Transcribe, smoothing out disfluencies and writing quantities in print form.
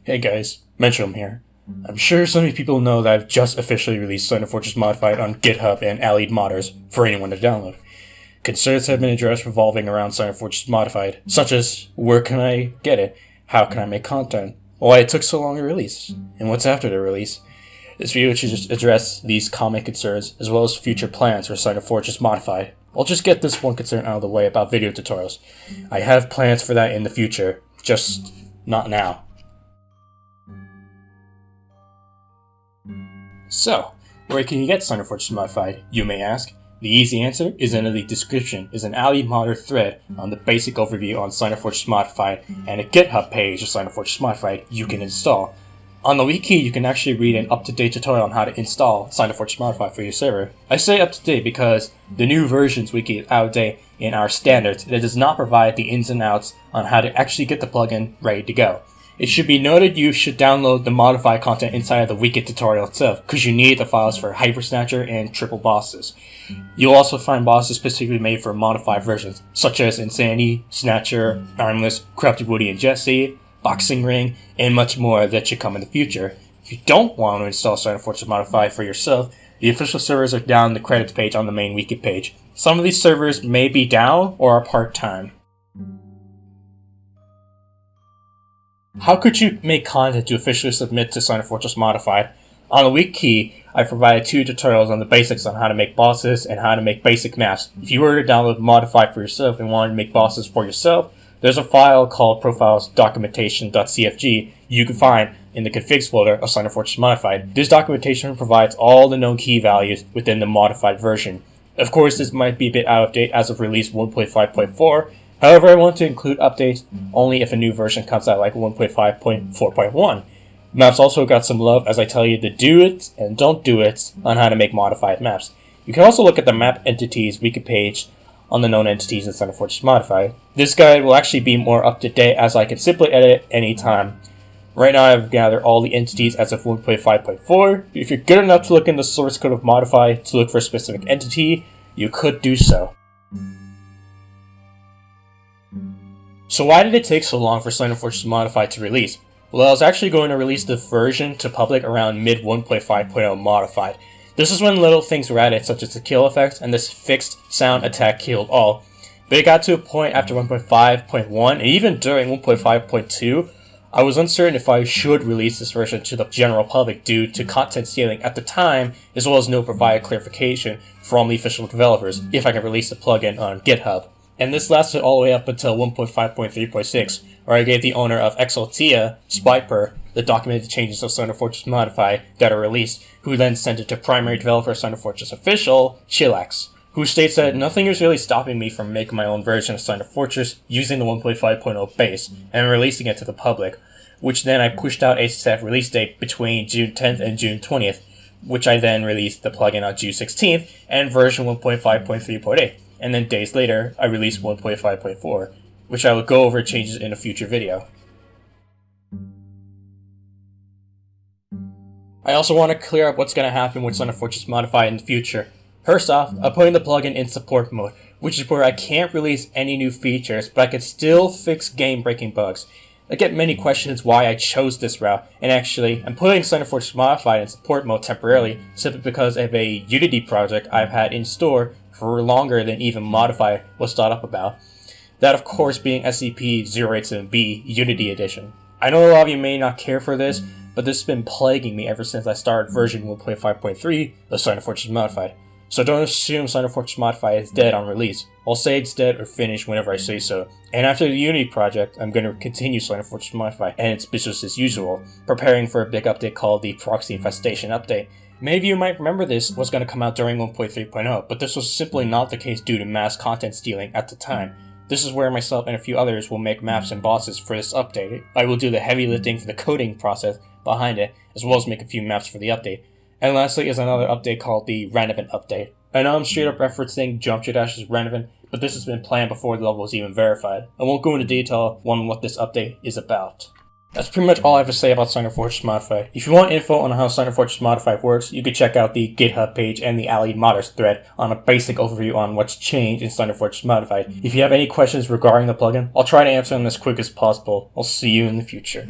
Hey guys, Mentrillum here. I'm sure so many people know that I've just officially released Slender Modified on GitHub and allied modders for anyone to download. Concerns have been addressed revolving around Slender Modified, such as where can I get it, how can I make content, why it took so long to release, and what's after the release. This video should just address these common concerns as well as future plans for Slender Modified. I'll just get this one concern out of the way about video tutorials. I have plans for that in the future, just not now. So, where can you get Slender Modified, you may ask? The easy answer is in the description is an allied modder thread on the basic overview on Slender Modified and a GitHub page of Slender Modified you can install. On the wiki, you can actually read an up-to-date tutorial on how to install Slender Modified for your server. I say up-to-date because the new versions wiki is out of date in our standards and it does not provide the ins and outs on how to actually get the plugin ready to go. It should be noted you should download the modified content inside of the wiki tutorial itself, because you need the files for Hyper Snatcher and Triple Bosses. You'll also find bosses specifically made for modified versions, such as Insanity, Snatcher, Nameless, Corrupted Woody and Jesse, Boxing Ring, and much more that should come in the future. If you don't want to install Slender Modified for yourself, the official servers are down in the credits page on the main wiki page. Some of these servers may be down or are part-time. How could you make content to officially submit to Slender Modified? On the wiki, I provided 2 tutorials on the basics on how to make bosses and how to make basic maps. If you were to download Modified for yourself and wanted to make bosses for yourself, there's a file called profiles.documentation.cfg you can find in the configs folder of Slender Modified. This documentation provides all the known key values within the modified version. Of course, this might be a bit out of date as of release 1.5.4, however, I want to include updates only if a new version comes out like 1.5.4.1. Maps also got some love as I tell you to do it and don't do it on how to make modified maps. You can also look at the map entities wiki page on the known entities in Slender Modified. This guide will actually be more up to date as I can simply edit anytime. Right now I've gathered all the entities as of 1.5.4. If you're good enough to look in the source code of Modify to look for a specific entity, you could do so. So why did it take so long for Slender Modified to release? Well, I was actually going to release the version to public around mid 1.5.0 modified. This is when little things were added such as the kill effect and this fixed sound attack killed all. But it got to a point after 1.5.1 and even during 1.5.2, I was uncertain if I should release this version to the general public due to content stealing at the time, as well as no provided clarification from the official developers if I can release the plugin on GitHub. And this lasted all the way up until 1.5.3.6, where I gave the owner of Exultia, Spiper, the documented changes of Slender Modified that are released, who then sent it to primary developer Slender Official, Chillax, who states that nothing is really stopping me from making my own version of Slender Fortress using the 1.5.0 base and releasing it to the public, which then I pushed out a set release date between June 10th and June 20th, which I then released the plugin on June 16th and version 1.5.3.8. And then days later, I released 1.5.4, which I will go over changes in a future video. I also want to clear up what's going to happen with Slender Modified in the future. First off, I'm putting the plugin in support mode, which is where I can't release any new features, but I can still fix game-breaking bugs. I get many questions why I chose this route, and actually, I'm putting Slender Modified in support mode temporarily simply because of a Unity project I've had in store for longer than even Modify was thought up about. That of course being SCP-087B Unity Edition. I know a lot of you may not care for this, but this has been plaguing me ever since I started version 1.5.3 of Slender Modified. So don't assume Slender Modified is dead on release. I'll say it's dead or finished whenever I say so. And after the Unity project, I'm going to continue Slender Modified and its business as usual, preparing for a big update called the Proxy Infestation Update. Many of you might remember this was going to come out during 1.3.0, but this was simply not the case due to mass content stealing at the time. This is where myself and a few others will make maps and bosses for this update. I will do the heavy lifting for the coding process behind it, as well as make a few maps for the update. And lastly is another update called the Random Update. I know I'm straight up referencing Geometry Dash as Random, but this has been planned before the level was even verified. I won't go into detail on what this update is about. That's pretty much all I have to say about Slender Modified. If you want info on how Slender Modified works, you can check out the GitHub page and the allied modders thread on a basic overview on what's changed in Slender Modified. If you have any questions regarding the plugin, I'll try to answer them as quick as possible. I'll see you in the future.